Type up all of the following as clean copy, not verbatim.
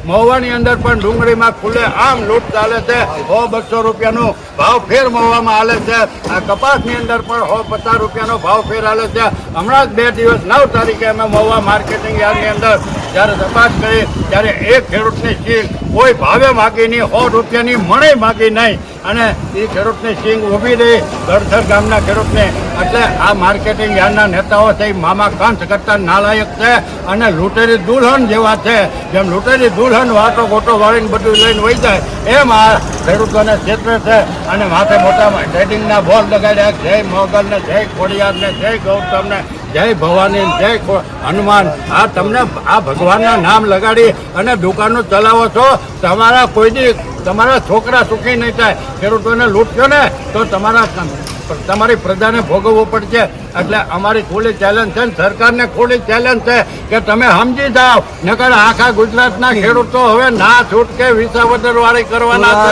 મહુવાની અંદર પણ ડુંગળીમાં ખુલ્લે આમ લૂંટ ચાલે છે. 100-200 રૂપિયાનો ભાવ ફેર મહુવામાં હાલે છે. આ કપાસની અંદર પણ 150 રૂપિયાનો ભાવ ફેર હાલે છે. હમણાં જ 2 દિવસ 9 તારીખે અમે મહુવા માર્કેટિંગ યાર્ડની અંદર જ્યારે તપાસ કરી ત્યારે એક ખેડૂતની સિંગ કોઈ ભાવે માગી નહીં, 100 રૂપિયાની મણે માગી નહીં, અને એ ખેડૂતની સિંગ ઊભી રહી ગળથર ગામના ખેડૂતને. એટલે આ માર્કેટિંગ યાર્ડના નેતાઓ છે એ મામા કંસ કરતા નાલાયક છે અને લૂંટેરી દુલ્હન જેવા છે. જેમ લૂંટેરી દુલ્હન વાટો ગોટો વાળીને બધું લઈને વહી જાય એમ આ ખેડૂતોને ક્ષેત્રે છે. અને માથે મોટા ટ્રેડિંગના બોર્ડ લગાડ્યા, જય મોગલને, જય ખોડિયારને, જય ગૌતમને, જય ભવાની, જય હનુમાન. આ તમને આ ભગવાનના નામ લગાડી અને દુકાનો ચલાવો છો. તમારા છોકરા સુખી નહીં થાય. ખેડૂતોને લૂંટશો ને તો તમારી પ્રજાને ભોગવવું પડશે. એટલે અમારી ખુલ્લી ચેલેન્જ છે, સરકારને ખુલ્લી ચેલેન્જ છે કે તમે સમજી જાઓ, નકર આખા ગુજરાતના ખેડૂતો હવે ના છૂટકે વિસાવદરવાળી કરવાના છે,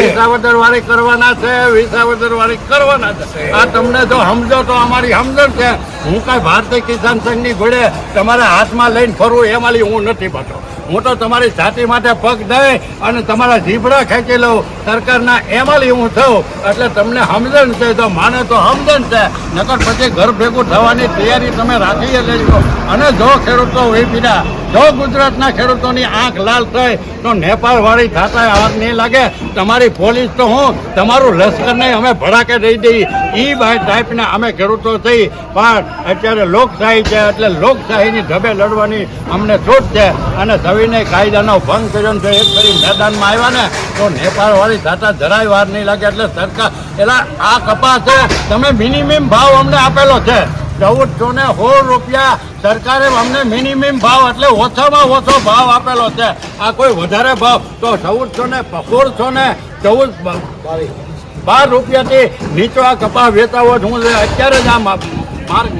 વિસાવદરવાળી કરવાના છે, વિસાવદરવાળી કરવાના છે. આ તમને જો સમજો તો અમારી સમજણ છે. હું કાંઈ ભારતીય કિસાન સંઘની ઘોડે તમારા હાથમાં લઈને ફરવું એમાંથી હું નથી પાછો. હું તો તમારી છાતી માટે પગ દઈ અને તમારા જીભડા ખેંચી લઉં સરકારના એમાંથી હું થઉં. એટલે તમને સમજણ છે, તો માને તો સમજણ છે, નકર પછી ઘર ભેગું થવાની તૈયારી તમે રાખી લેજો. અને જો ખેડૂતો વહી પીડા, જો ગુજરાતના ખેડૂતોની આંખ લાલ થઈ તો નેપાળવાળી થતા આગ નહીં લાગે. તમારી પોલીસ તો હું તમારું લશ્કરને અમે ભડાકે દઈ દઈ એ ટાઈપને અમે ખેડૂતો થઈ. પણ અત્યારે લોકશાહી છે એટલે લોકશાહીની ઢબે લડવાની અમને છૂટ છે. અને સવિનય કાયદાનો ભંગ કર્યો છે, એક ફરી મેદાનમાં આવ્યા ને તો નેપાળવાળી થતા જરાય વાર નહીં લાગે. એટલે સરકાર એટલે આ કપાસ છે તમે મિનિમમ ભાવ અમને આપેલો છે 1416 રૂપિયા. સરકારે અમને મિનિમમ ભાવ એટલે ઓછામાં ઓછો ભાવ આપેલો છે. આ કોઈ વધારે ભાવ તો 1412 રૂપિયાથી નીચો આ કપાસ વેચાવો જ હું અત્યારે જ આ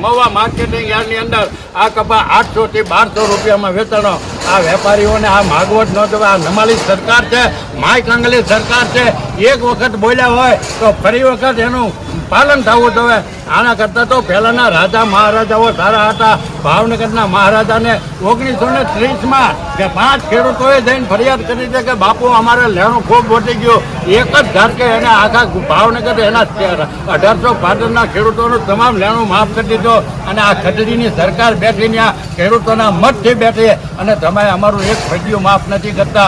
મહુવા માર્કેટિંગ યાર્ડની અંદર આ કપા 800 થી 1200 રૂપિયામાં વેચાણો. આ વેપારીઓને આ માગવટ ન દેવા. આ નમાલી સરકાર છે, માય કાંગલી સરકાર છે. એક વખત બોલ્યા હોય તો ફરી વખત એનું પાલન થવું જોઈએ. આના કરતાં તો પહેલાંના રાજા મહારાજાઓ સારા હતા. ભાવનગરના મહારાજાને 1930માં કે 5 ખેડૂતોએ જઈને ફરિયાદ કરી છે કે બાપુ અમારે લેણું ખૂબ વધી ગયું. એક જ ધારકે એને આખા ભાવનગર એના 1800 ભાદરના ખેડૂતોનું તમામ લેણું માફ કરી દીધો. અને આ ખડડીની સરકાર બેઠીને આ ખેડૂતોના મતથી બેઠી અને તમે અમારું એક ફજિયું માફ નથી કરતા.